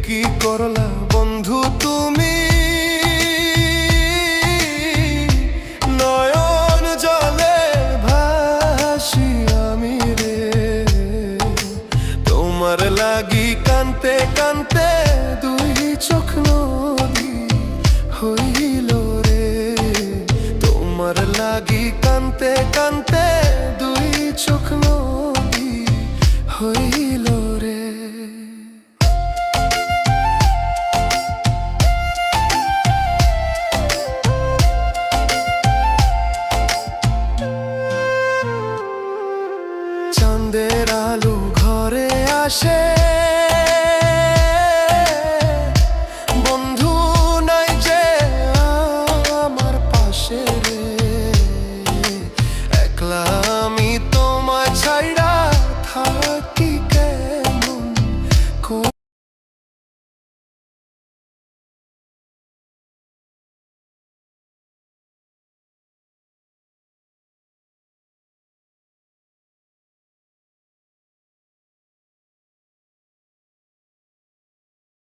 কি করলা বন্ধু তুমি, নয়ন জলে ভাসি আমি রে। তোমার লাগি কানতে কানতে দুই চোখ নদী হইল রে। তোমার লাগি কানতে কানতে দুই চোখ নদী হইল।